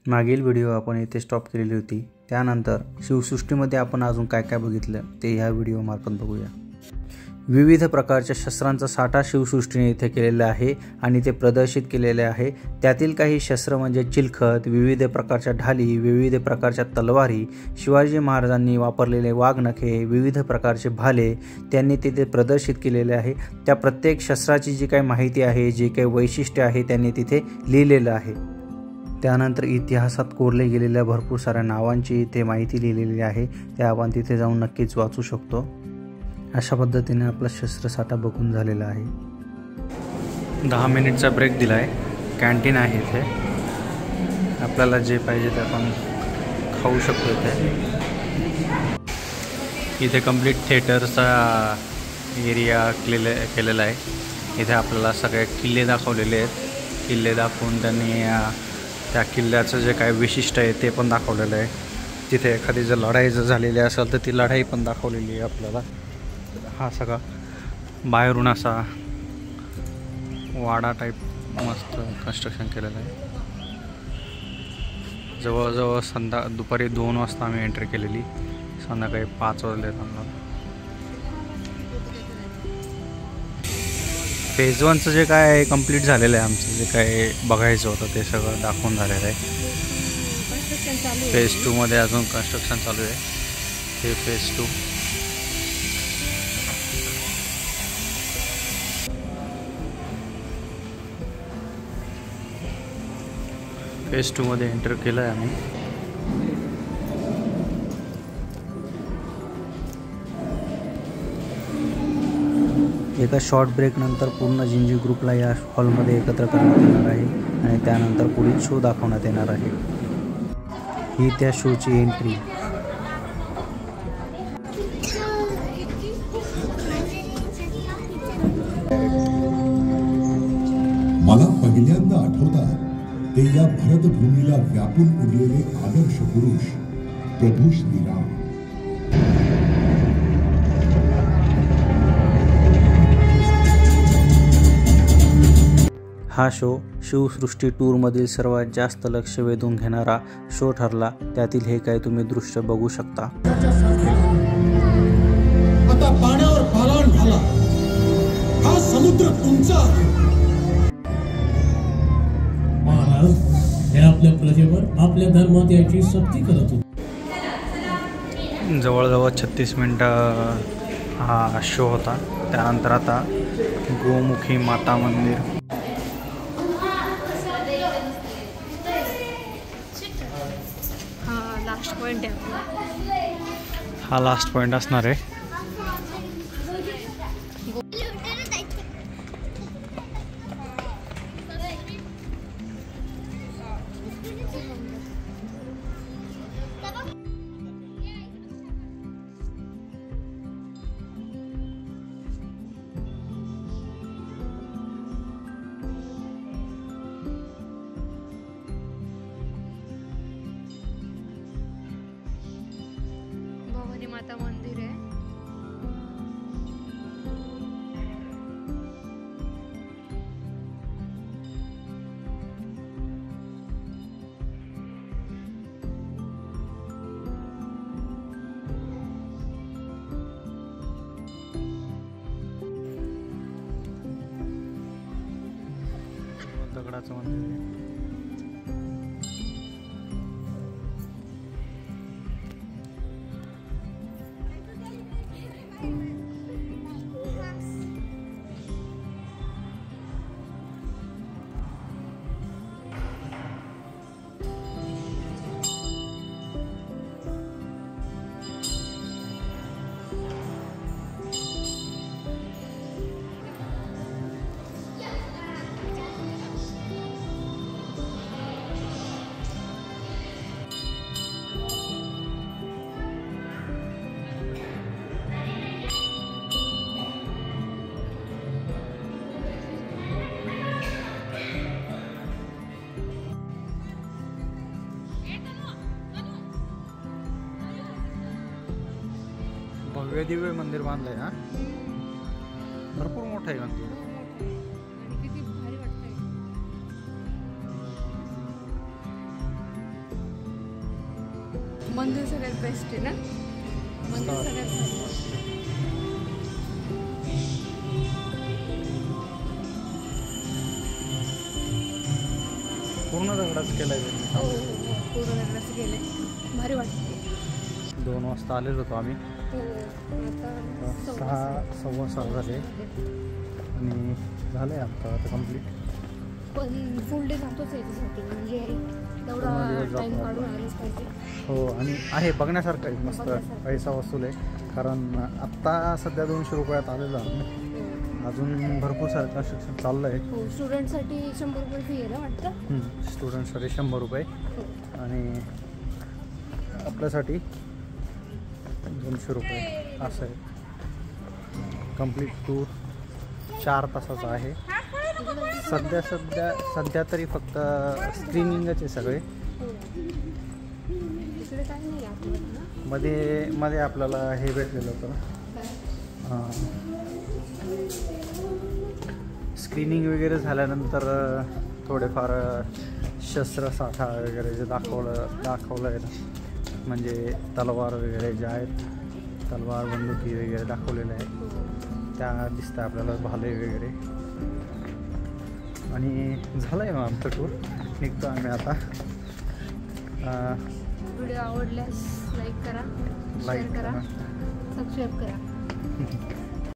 मागील व्हिडिओ आपण इथे स्टॉप केलेली होती। त्यानंतर शिवसृष्टीमध्ये आपण अजून काय काय बघितलं ते ह्या व्हिडिओ मार्फत बघूया। विविध प्रकारच्या शस्त्रांचा साठा शिवसृष्टीने इथे केलेला आहे आणि ते प्रदर्शित केलेले आहे। त्यातील काही शस्त्र म्हणजे चिलखत, विविध प्रकारच्या ढाली, विविध प्रकारच्या तलवारी, शिवाजी महाराजांनी वापरलेले वाघनखे, विविध प्रकारचे भाले त्यांनी तिथे प्रदर्शित केलेले आहे। त्या प्रत्येक शस्त्राची जी काही माहिती आहे, जे काही वैशिष्ट्य आहे त्यांनी तिथे लिहिलेलं आहे। त्यानंतर इतिहासात कोरले गेलेल्या भरपूर साऱ्या नावांची इथे माहिती लिहिलेली आहे, ते आपण तिथे जाऊन नक्कीच वाचू शकतो। अशा पद्धतीने आपला शस्त्रसाठा बघून झालेला आहे। 10 मिनिटचा ब्रेक दिला आहे। कॅन्टीन आहे इथे, आपल्याला जे पाहिजे ते आपण खाऊ शकतो। इथे कंप्लीट थिएटरचा एरिया केलेला आहे। इथे आपल्याला सगळे किल्ले दाखवलेले आहेत। किल्ले दाखवून त्यांनी त्या किल्ल्याचं जे काय विशिष्ट आहे ते पण दाखवलेलं आहे। तिथे एखादी जर लढाई झालेली असेल तर ती लढाई पण दाखवलेली आहे आपल्याला। हा सगळा बाहेरून असा वाडा टाईप मस्त कन्स्ट्रक्शन केलेलं आहे। जवळजवळ दुपारी 2 वाजता आम्ही एंट्री केलेली, संध्याकाळी 5 वाजले आम्हाला। फेज 1चं जे काय कंप्लीट झालेलं आहे, आमचं जे काय बघायचं होतं ते सगळं दाखवून झालेलं आहे। फेज 2 मध्ये अजून कन्स्ट्रक्शन चालू आहे। हे फेज 2। फेज 2 मध्ये एंटर केलं आहे आम्ही। एका शॉर्ट ब्रेक नंतर पूर्ण जिंजी ग्रुपला या हॉलमध्ये एकत्र करण्यात येणार आहे आणि त्यानंतर पुढील शो दाखवण्यात येणार आहे। ही त्या शोची एंट्री। मला पहिल्यांदा आठवतात ते या भरतभूमीला व्यापून उरलेले आदर्श पुरुष प्रभू श्रीराम। हा शो शिवसृष्टी टूरमधील सर्वात जास्त लक्ष वेधून घेणारा शो ठरला। त्यातील हे काही तुम्ही दृश्य बघू शकता। आता पाण्यावर पालाण झाला, हा समुद्र तुमचा आहे। हे आपल्या प्रजेवर आपल्या धर्मात याची सक्ती करत होते। जवळजवळ 36 मिनिटं हा शो होता। त्यानंतर आता गोमुखी माता मंदिर। हा लास्ट पॉइंट असणार आहे। माता मंदिर आहे। दगडाचं मंदिर आहे। भव्य दिव्य मंदिर बांधलंय ना, भरपूर मोठं आहे मंदिर। किती भारी वाटतंय। मंदिर सगळ्यात बेस्ट आहे ना. मंदिर सगळ्यात भारी. पूर्ण दगडाच केलाय. हो हो हो पूर्ण दगडाचं केलंय. भारी वाटते. 2 वाजता आलेलो होतो आम्ही. हो आता 6:15 झाले आणि झालंय आमचं आता कम्प्लीट. पण फुल डे जातोच याच्यासाठी म्हणजे तेवढा पूर्ण दिवस जातो टाइम आता. काढून आलंच पाहिजे. हो आणि आहे बघण्यासारखं आहे मस्त. बघण्यासारखं. पैसा वसूल आहे कारण आत्ता सध्या 200 रुपयात आलेलो आम्ही. अजून भरपूर सारखं शिक्षण चाललं आहे. हो स्टुडंटसाठी 100 रुपये फी आहे ना वाटतं. स्टुडंटसाठी 100 रुपये हो. आणि आपल्यासाठी 200 रुपये असं आहे. कम्प्लीट टूर 4 तासाचा आहे. सध्या तरी फक्त स्क्रीनिंगच आहे सगळे. हो. इकडे काय नाही आपल्याला ना. मध्ये आपल्याला हे भेटलेलं होतं काय? स्क्रीनिंग वगैरे झाल्यानंतर थोडेफार शस्त्रसाठा वगैरे जे दाखवलं आहे ना, म्हणजे तलवार वगैरे जे आहेत, तलवार बंदुकी वगैरे दाखवलेल्या आहेत त्या दिसतं आपल्याला, भाले वगैरे. आणि झालं आहे मग आमचं टूर. निघतो आम्ही आता. व्हिडिओ आवडल्यास लाईक करा, शेअर करा, सबस्क्राईब करा.